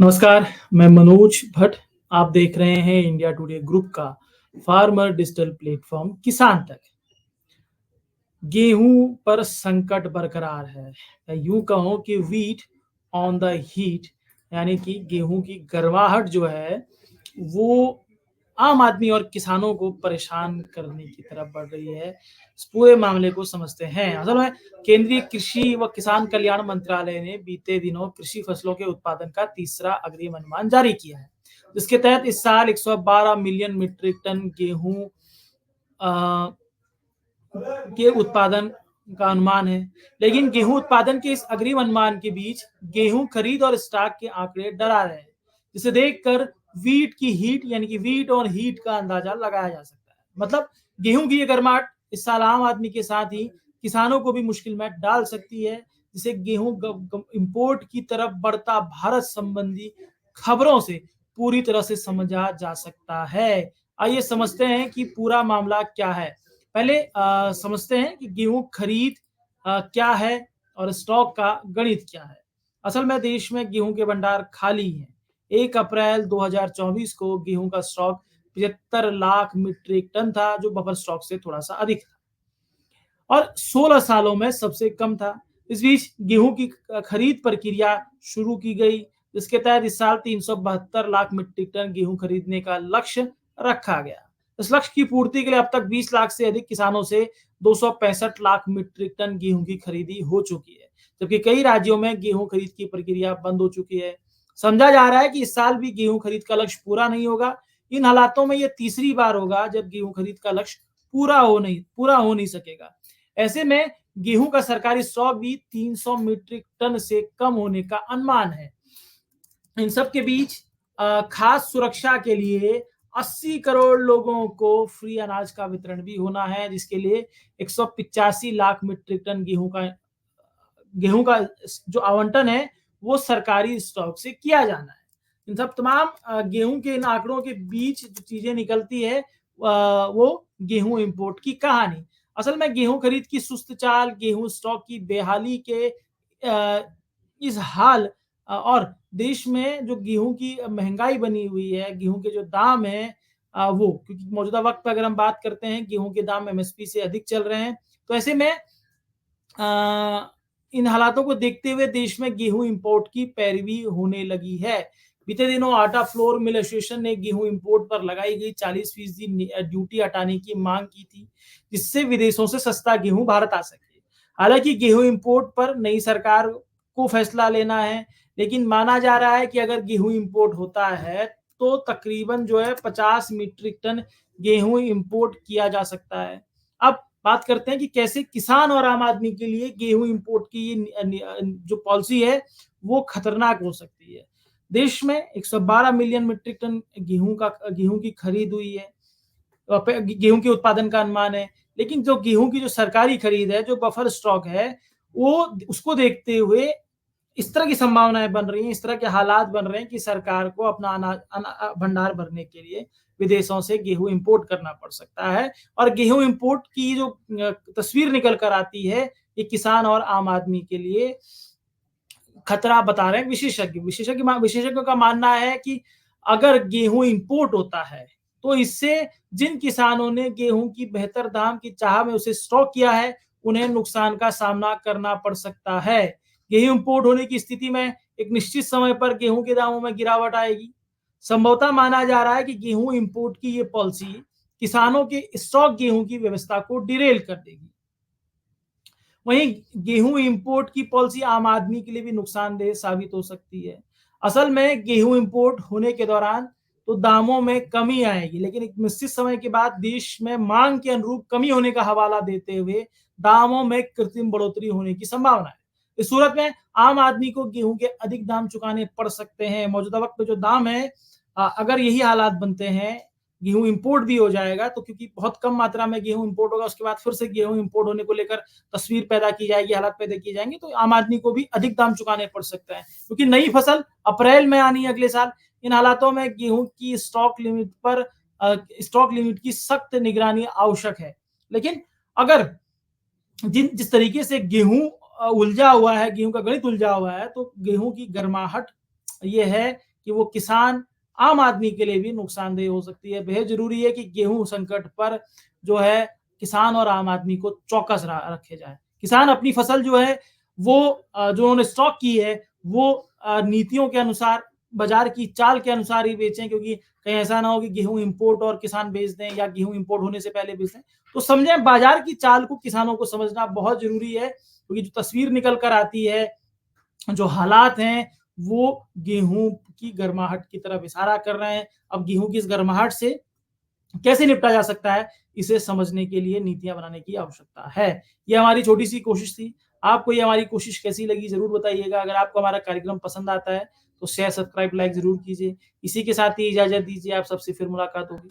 नमस्कार, मैं मनोज भट्ट। आप देख रहे हैं इंडिया टुडे ग्रुप का फार्मर डिजिटल प्लेटफॉर्म किसान तक। गेहूं पर संकट बरकरार है, या यूं कहो कि वीट ऑन द हीट, यानी कि गेहूं की गर्माहट जो है वो आम आदमी और किसानों को परेशान करने की तरफ बढ़ रही है। इस पूरे मामले को समझते हैं। असल में केंद्रीय कृषि व किसान कल्याण मंत्रालय ने बीते दिनों कृषि फसलों के उत्पादन का तीसरा अग्रिम अनुमान जारी किया है, जिसके तहत इस साल 112 मिलियन मीट्रिक टन गेहूं अ, के उत्पादन का अनुमान है। लेकिन गेहूं उत्पादन के इस अग्रिम अनुमान के बीच गेहूं खरीद और स्टॉक के आंकड़े डरा रहे हैं, जिसे देखकर वीट की हीट यानी कि वीट और हीट का अंदाजा लगाया जा सकता है। मतलब गेहूं की ये गर्माहट इस साल आम आदमी के साथ ही किसानों को भी मुश्किल में डाल सकती है, जिसे गेहूं इंपोर्ट की तरफ बढ़ता भारत संबंधी खबरों से पूरी तरह से समझा जा सकता है। आइए समझते हैं कि पूरा मामला क्या है। पहले समझते हैं कि गेहूं खरीद क्या है और स्टॉक का गणित क्या है। असल में देश में गेहूं के भंडार खाली हैं। 1 अप्रैल 2024 को गेहूं का स्टॉक 75 लाख मीट्रिक टन था, जो बफर स्टॉक से थोड़ा सा अधिक था और 16 सालों में सबसे कम था। इस बीच गेहूं की खरीद प्रक्रिया शुरू की गई, जिसके तहत इस साल 372 लाख मीट्रिक टन गेहूं खरीदने का लक्ष्य रखा गया। इस लक्ष्य की पूर्ति के लिए अब तक 20 लाख से अधिक किसानों से 265 लाख मीट्रिक टन गेहूं की खरीदी हो चुकी है, जबकि कई राज्यों में गेहूं खरीद की प्रक्रिया बंद हो चुकी है। समझा जा रहा है कि इस साल भी गेहूं खरीद का लक्ष्य पूरा नहीं होगा। इन हालातों में यह तीसरी बार होगा जब गेहूं खरीद का लक्ष्य पूरा हो नहीं सकेगा। ऐसे में गेहूं का सरकारी स्टॉक भी 300 मीट्रिक टन से कम होने का अनुमान है। इन सब के बीच खास सुरक्षा के लिए 80 करोड़ लोगों को फ्री अनाज का वितरण भी होना है, जिसके लिए 185 लाख मीट्रिक टन गेहूं का जो आवंटन है वो सरकारी स्टॉक से किया जाना है। इन सब तमाम गेहूं के इन आंकड़ों के बीच जो चीजें निकलती है वो गेहूं इंपोर्ट की कहानी। असल में गेहूं खरीद की सुस्त चाल, गेहूं स्टॉक की बेहाली के इस हाल और देश में जो गेहूं की महंगाई बनी हुई है, गेहूं के जो दाम है वो, क्योंकि मौजूदा वक्त पर अगर हम बात करते हैं गेहूं के दाम एमएसपी से अधिक चल रहे हैं, तो ऐसे में इन हालातों को देखते हुए देश में गेहूं इंपोर्ट की पैरवी होने लगी है। बीते दिनों आटा फ्लोर मिल एसोसिएशन ने गेहूं इंपोर्ट पर लगाई गई 40% ड्यूटी हटाने की मांग की थी, जिससे विदेशों से सस्ता गेहूं भारत आ सके। हालांकि गेहूं इंपोर्ट पर नई सरकार को फैसला लेना है, लेकिन माना जा रहा है कि अगर गेहूं इंपोर्ट होता है तो तकरीबन जो है 50 मीट्रिक टन गेहूं इंपोर्ट किया जा सकता है। अब बात करते हैं कि कैसे किसान और आम आदमी के लिए गेहूं इंपोर्ट की जो पॉलिसी है वो खतरनाक हो सकती है। देश में 112 मिलियन मीट्रिक टन गेहूं की खरीद हुई है, गेहूं के उत्पादन का अनुमान है। लेकिन जो गेहूं की जो सरकारी खरीद है, जो बफर स्टॉक है, वो उसको देखते हुए इस तरह की संभावनाएं बन रही हैं, इस तरह के हालात बन रहे हैं कि सरकार को अपना भंडार भरने के लिए विदेशों से गेहूं इंपोर्ट करना पड़ सकता है। और गेहूं इंपोर्ट की जो तस्वीर निकल कर आती है, ये किसान और आम आदमी के लिए खतरा बता रहे हैं विशेषज्ञों का मानना है कि अगर गेहूं इंपोर्ट होता है तो इससे जिन किसानों ने गेहूं की बेहतर दाम की चाह में उसे स्टॉक किया है, उन्हें नुकसान का सामना करना पड़ सकता है। गेहूं इंपोर्ट होने की स्थिति में एक निश्चित समय पर गेहूं के दामों में गिरावट आएगी। संभवतः माना जा रहा है कि गेहूं इंपोर्ट की ये पॉलिसी किसानों के स्टॉक गेहूं की व्यवस्था को डिरेल कर देगी। वहीं गेहूं इंपोर्ट की पॉलिसी आम आदमी के लिए भी नुकसानदेह साबित हो सकती है। असल में गेहूं इंपोर्ट होने के दौरान तो दामों में कमी आएगी, लेकिन एक निश्चित समय के बाद देश में मांग के अनुरूप कमी होने का हवाला देते हुए दामों में कृत्रिम बढ़ोतरी होने की संभावना है। इस सूरत में आम आदमी को गेहूं के अधिक दाम चुकाने पड़ सकते हैं। मौजूदा वक्त में जो दाम है, अगर यही हालात बनते हैं, गेहूं इंपोर्ट भी हो जाएगा, तो क्योंकि बहुत कम मात्रा में गेहूं इंपोर्ट होगा, उसके बाद फिर से गेहूं इंपोर्ट होने को लेकर तस्वीर पैदा की जाएगी, हालात पैदा किए जाएंगे, तो आम आदमी को भी अधिक दाम चुकाने पड़ सकते हैं, क्योंकि नई फसल अप्रैल में आनी है अगले साल। इन हालातों में गेहूं की स्टॉक लिमिट की सख्त निगरानी आवश्यक है। लेकिन अगर जिस तरीके से गेहूं उलझा हुआ है, गेहूं का गणित उलझा हुआ है, तो गेहूं की गर्माहट ये है कि वो किसान आम आदमी के लिए भी नुकसानदेह हो सकती है। बेहद ज़रूरी है कि गेहूँ संकट पर जो है किसान और आम आदमी को चौकस रखे जाए। किसान अपनी फसल जो है वो जो उन्होंने स्टॉक की है वो नीतियों के अनुसार, बाज़ार की चाल के अनुसार ही बेचें, क्योंकि कहीं ऐसा ना हो कि गेहूँ इम्पोर्ट और किसान बेच दें या गेहूँ इम्पोर्ट होने से पहले बेच दें। तो समझें बाज़ार की चाल को, किसानों को समझना बहुत ज़रूरी है, क्योंकि जो तस्वीर निकल कर आती है, जो हालात हैं, वो गेहूँ की गर्माहट की तरफ इशारा कर रहे हैं। अब गेहूँ की इस गर्माहट से कैसे निपटा जा सकता है, इसे समझने के लिए नीतियाँ बनाने की आवश्यकता है। ये हमारी छोटी-सी कोशिश थी। आपको ये हमारी कोशिश कैसी लगी ज़रूर बताइएगा। अगर आपको हमारा कार्यक्रम पसंद आता है, तो शेयर, सब्सक्राइब, लाइक ज़रूर कीजिए। इसी के साथ ही इजाज़त दीजिए, आप सबसे फिर मुलाकात होगी।